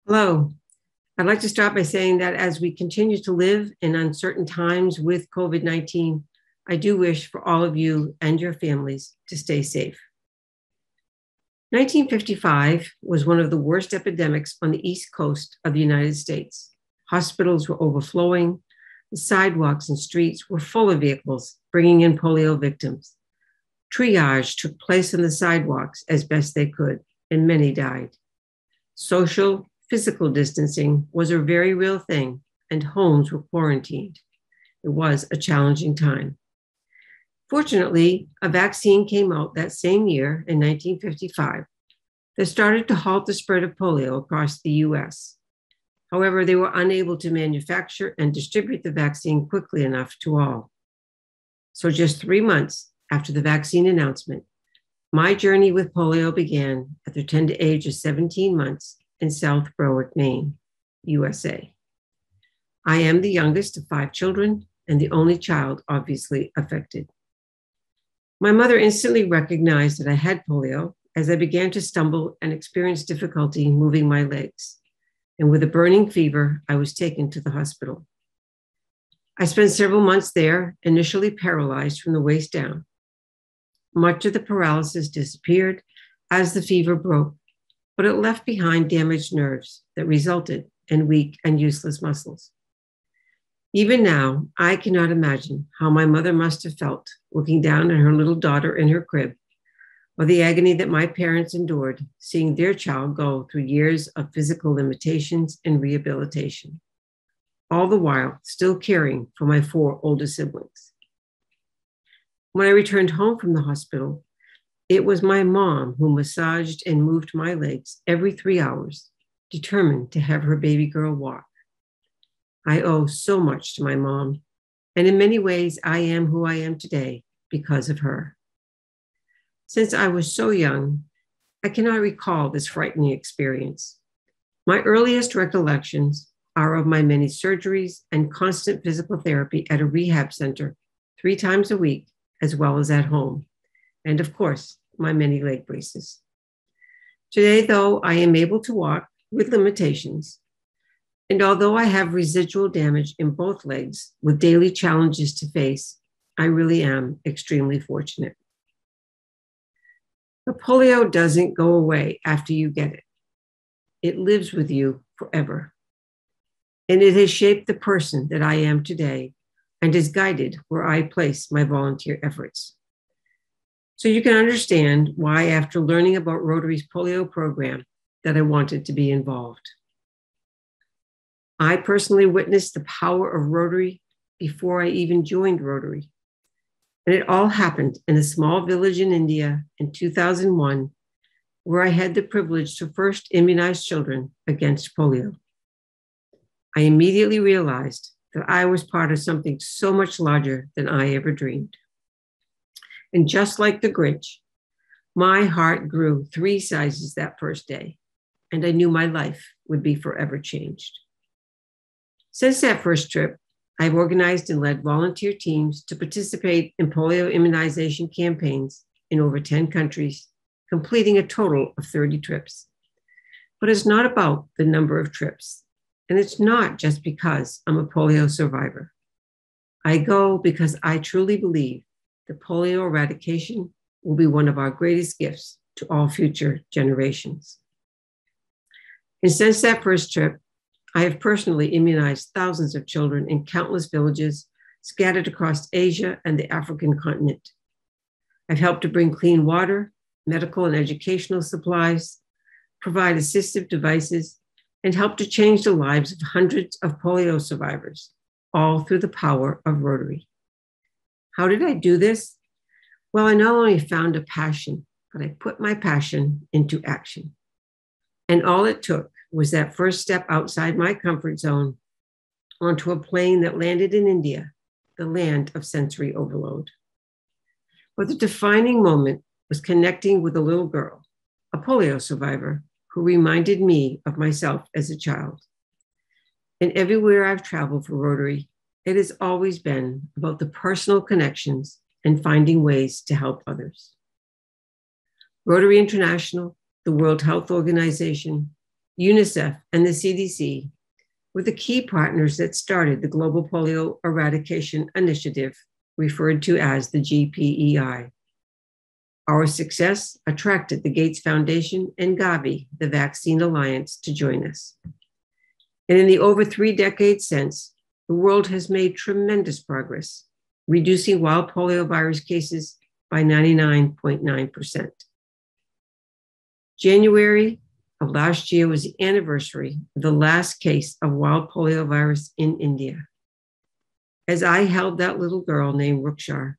Hello. I'd like to start by saying that as we continue to live in uncertain times with COVID-19, I do wish for all of you and your families to stay safe. 1955 was one of the worst epidemics on the East Coast of the United States. Hospitals were overflowing. The sidewalks and streets were full of vehicles bringing in polio victims. Triage took place on the sidewalks as best they could, and many died. Social, physical distancing was a very real thing, and homes were quarantined. It was a challenging time. Fortunately, a vaccine came out that same year in 1955 that started to halt the spread of polio across the US. However, they were unable to manufacture and distribute the vaccine quickly enough to all. So just 3 months after the vaccine announcement, my journey with polio began at the tender age of 17 months in South Berwick, Maine, USA. I am the youngest of 5 children and the only child obviously affected. My mother instantly recognized that I had polio as I began to stumble and experience difficulty moving my legs. And with a burning fever, I was taken to the hospital. I spent several months there, initially paralyzed from the waist down. Much of the paralysis disappeared as the fever broke, but it left behind damaged nerves that resulted in weak and useless muscles. Even now, I cannot imagine how my mother must have felt looking down at her little daughter in her crib, or the agony that my parents endured seeing their child go through years of physical limitations and rehabilitation, all the while still caring for my 4 older siblings. When I returned home from the hospital, it was my mom who massaged and moved my legs every 3 hours, determined to have her baby girl walk. I owe so much to my mom, and in many ways, I am who I am today because of her. Since I was so young, I cannot recall this frightening experience. My earliest recollections are of my many surgeries and constant physical therapy at a rehab center 3 times a week, as well as at home. And of course, my many leg braces. Today, though, I am able to walk with limitations. And although I have residual damage in both legs with daily challenges to face, I really am extremely fortunate. But polio doesn't go away after you get it. It lives with you forever. And it has shaped the person that I am today and has guided where I place my volunteer efforts. So you can understand why, after learning about Rotary's polio program, that I wanted to be involved. I personally witnessed the power of Rotary before I even joined Rotary. And it all happened in a small village in India in 2001, where I had the privilege to first immunize children against polio. I immediately realized that I was part of something so much larger than I ever dreamed. And just like the Grinch, my heart grew 3 sizes that first day, and I knew my life would be forever changed. Since that first trip, I've organized and led volunteer teams to participate in polio immunization campaigns in over 10 countries, completing a total of 30 trips. But it's not about the number of trips, and it's not just because I'm a polio survivor. I go because I truly believe that polio eradication will be one of our greatest gifts to all future generations. And since that first trip, I have personally immunized thousands of children in countless villages scattered across Asia and the African continent. I've helped to bring clean water, medical and educational supplies, provide assistive devices, and help to change the lives of hundreds of polio survivors, all through the power of Rotary. How did I do this? Well, I not only found a passion, but I put my passion into action. And all it took was that first step outside my comfort zone onto a plane that landed in India, the land of sensory overload. But the defining moment was connecting with a little girl, a polio survivor, who reminded me of myself as a child. And everywhere I've traveled for Rotary, it has always been about the personal connections and finding ways to help others. Rotary International, the World Health Organization, UNICEF, and the CDC were the key partners that started the Global Polio Eradication Initiative, referred to as the GPEI. Our success attracted the Gates Foundation and Gavi, the Vaccine Alliance, to join us. And in the over 3 decades since, the world has made tremendous progress, reducing wild poliovirus cases by 99.9%. January of last year was the anniversary of the last case of wild poliovirus in India. As I held that little girl named Rukshar,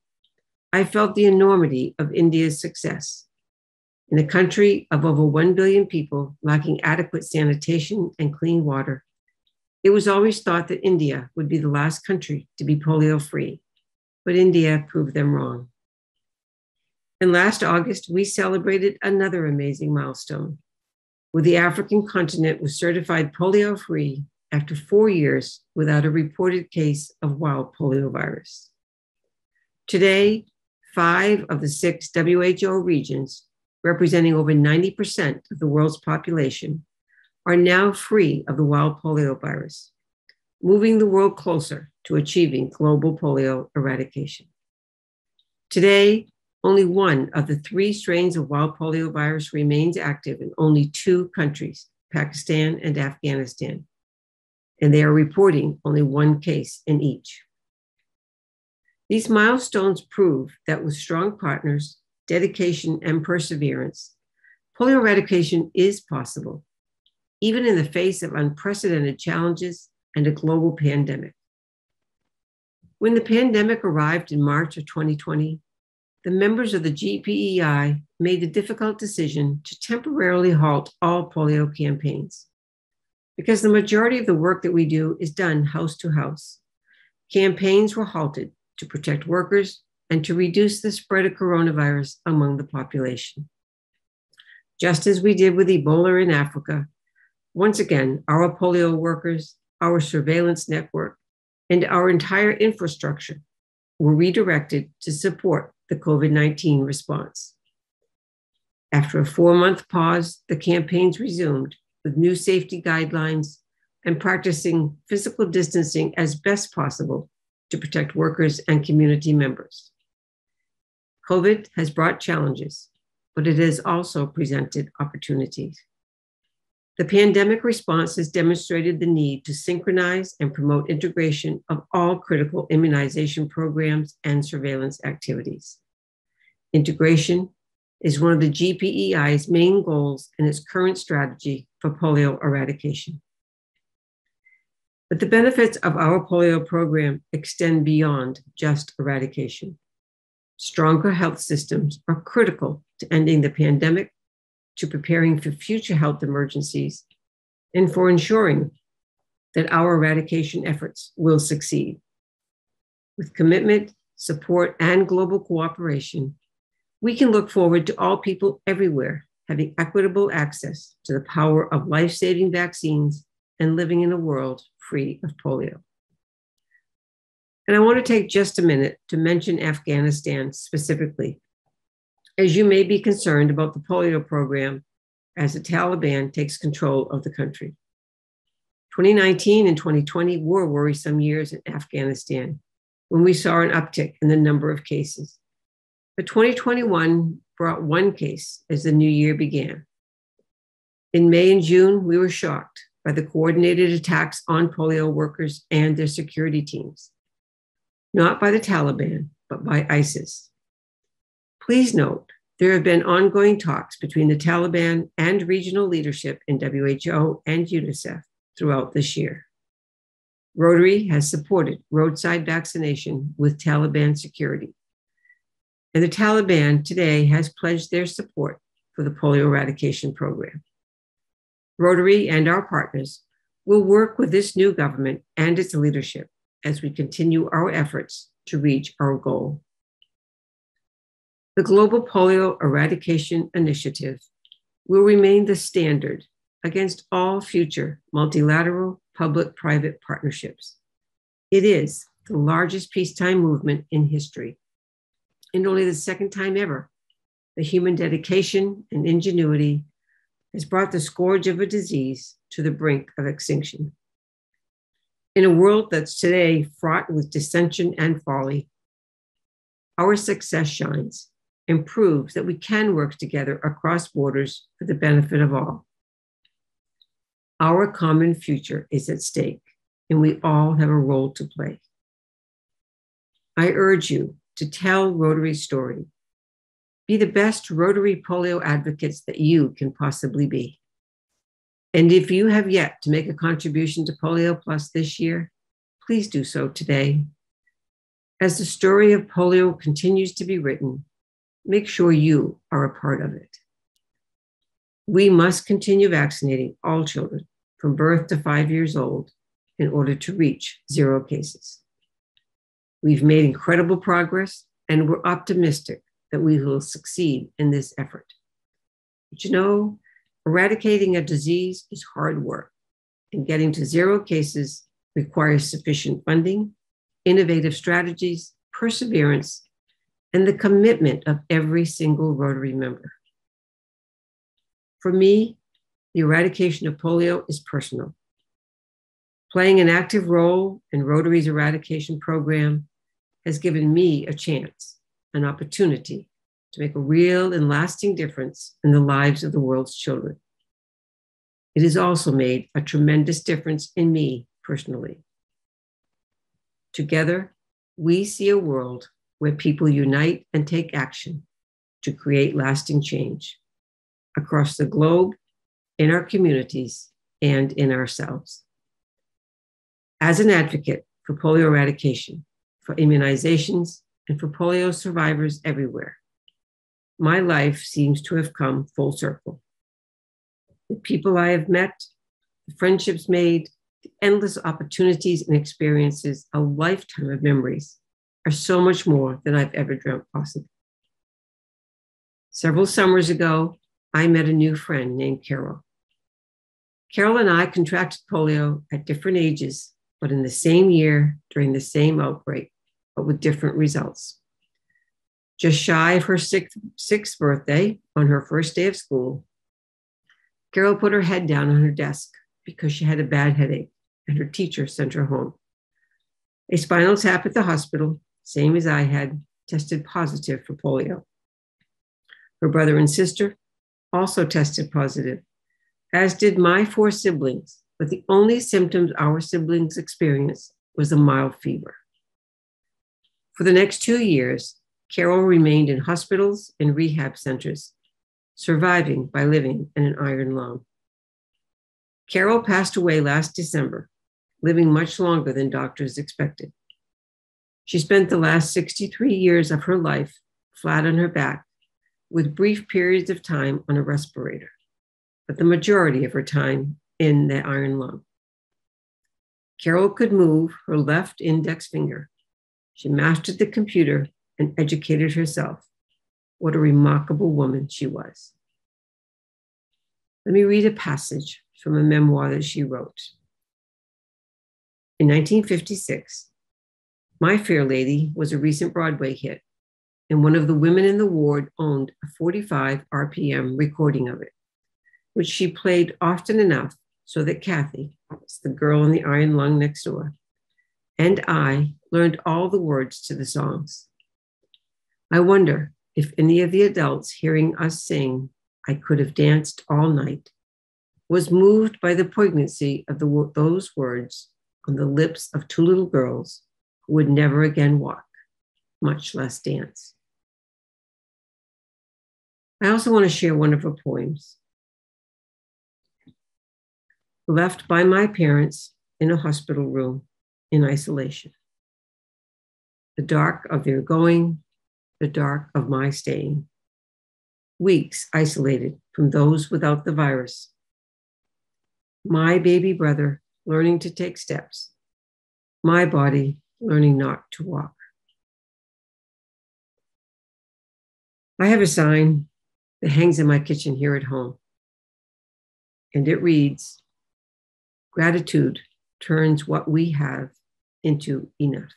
I felt the enormity of India's success. In a country of over 1 billion people lacking adequate sanitation and clean water, it was always thought that India would be the last country to be polio-free, but India proved them wrong. And last August, we celebrated another amazing milestone, where the African continent was certified polio-free after 4 years without a reported case of wild poliovirus. Today, 5 of the 6 WHO regions, representing over 90% of the world's population, are now free of the wild poliovirus, moving the world closer to achieving global polio eradication. Today, only 1 of the 3 strains of wild poliovirus remains active in only 2 countries, Pakistan and Afghanistan, and they are reporting only 1 case in each. These milestones prove that with strong partners, dedication, and perseverance, polio eradication is possible, even in the face of unprecedented challenges and a global pandemic. When the pandemic arrived in March of 2020, the members of the GPEI made the difficult decision to temporarily halt all polio campaigns. Because the majority of the work that we do is done house to house, campaigns were halted to protect workers and to reduce the spread of coronavirus among the population. Just as we did with Ebola in Africa, once again, our polio workers, our surveillance network, and our entire infrastructure were redirected to support the COVID-19 response. After a 4-month pause, the campaigns resumed with new safety guidelines and practicing physical distancing as best possible to protect workers and community members. COVID has brought challenges, but it has also presented opportunities. The pandemic response has demonstrated the need to synchronize and promote integration of all critical immunization programs and surveillance activities. Integration is one of the GPEI's main goals in its current strategy for polio eradication. But the benefits of our polio program extend beyond just eradication. Stronger health systems are critical to ending the pandemic, to preparing for future health emergencies, and for ensuring that our eradication efforts will succeed. With commitment, support, and global cooperation, we can look forward to all people everywhere having equitable access to the power of life-saving vaccines and living in a world free of polio. And I want to take just a minute to mention Afghanistan specifically, as you may be concerned about the polio program as the Taliban takes control of the country. 2019 and 2020 were worrisome years in Afghanistan when we saw an uptick in the number of cases. But 2021 brought 1 case as the new year began. In May and June, we were shocked by the coordinated attacks on polio workers and their security teams, not by the Taliban, but by ISIS. Please note, there have been ongoing talks between the Taliban and regional leadership in WHO and UNICEF throughout this year. Rotary has supported roadside vaccination with Taliban security. And the Taliban today has pledged their support for the polio eradication program. Rotary and our partners will work with this new government and its leadership as we continue our efforts to reach our goal. The Global Polio Eradication Initiative will remain the standard against all future multilateral public-private partnerships. It is the largest peacetime movement in history, and only the 2nd time ever, the human dedication and ingenuity has brought the scourge of a disease to the brink of extinction. In a world that's today fraught with dissension and folly, our success shines and proves that we can work together across borders for the benefit of all. Our common future is at stake, and we all have a role to play. I urge you to tell Rotary's story. Be the best Rotary polio advocates that you can possibly be. And if you have yet to make a contribution to Polio Plus this year, please do so today. As the story of polio continues to be written, make sure you are a part of it. We must continue vaccinating all children from birth to 5 years old in order to reach 0 cases. We've made incredible progress, and we're optimistic that we will succeed in this effort. But you know, eradicating a disease is hard work, and getting to 0 cases requires sufficient funding, innovative strategies, perseverance, and the commitment of every single Rotary member. For me, the eradication of polio is personal. Playing an active role in Rotary's eradication program has given me a chance, an opportunity to make a real and lasting difference in the lives of the world's children. It has also made a tremendous difference in me personally. Together, we see a world where people unite and take action to create lasting change across the globe, in our communities, and in ourselves. As an advocate for polio eradication, for immunizations, and for polio survivors everywhere, my life seems to have come full circle. The people I have met, the friendships made, the endless opportunities and experiences, a lifetime of memories, are so much more than I've ever dreamt possible. Several summers ago, I met a new friend named Carol. Carol and I contracted polio at different ages, but in the same year during the same outbreak, but with different results. Just shy of her sixth birthday, on her first day of school, Carol put her head down on her desk because she had a bad headache, and her teacher sent her home. A spinal tap at the hospital, same as I had, tested positive for polio. Her brother and sister also tested positive, as did my 4 siblings, but the only symptoms our siblings experienced was a mild fever. For the next 2 years, Carol remained in hospitals and rehab centers, surviving by living in an iron lung. Carol passed away last December, living much longer than doctors expected. She spent the last 63 years of her life flat on her back, with brief periods of time on a respirator, but the majority of her time in the iron lung. Carol could move her left index finger. She mastered the computer and educated herself. What a remarkable woman she was. Let me read a passage from a memoir that she wrote. In 1956, My Fair Lady was a recent Broadway hit, and one of the women in the ward owned a 45 RPM recording of it, which she played often enough so that Kathy, that's the girl in the iron lung next door, and I learned all the words to the songs. I wonder if any of the adults hearing us sing, I Could Have Danced All Night, was moved by the poignancy of those words on the lips of 2 little girls who would never again walk, much less dance. I also want to share one of her poems. Left by my parents in a hospital room in isolation. The dark of their going, the dark of my staying. Weeks isolated from those without the virus. My baby brother learning to take steps. My body learning not to walk. I have a sign that hangs in my kitchen here at home, and it reads, gratitude turns what we have into enough.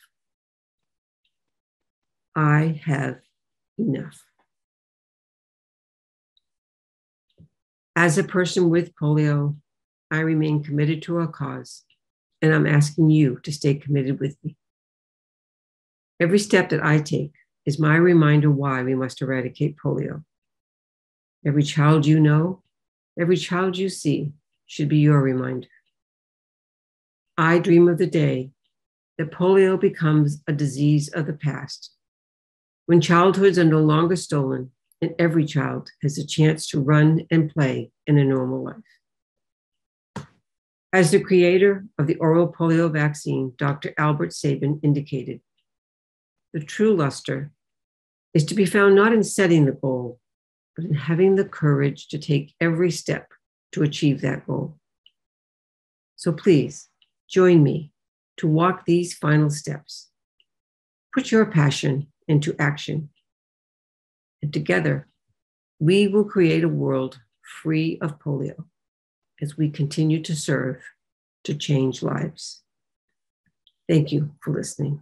I have enough. As a person with polio, I remain committed to our cause, and I'm asking you to stay committed with me. Every step that I take is my reminder why we must eradicate polio. Every child you know, every child you see should be your reminder. I dream of the day that polio becomes a disease of the past, when childhoods are no longer stolen and every child has a chance to run and play in a normal life. As the creator of the oral polio vaccine, Dr. Albert Sabin indicated, the true luster is to be found not in setting the goal, but in having the courage to take every step to achieve that goal. So please join me to walk these final steps. Put your passion into action. And together, we will create a world free of polio as we continue to serve to change lives. Thank you for listening.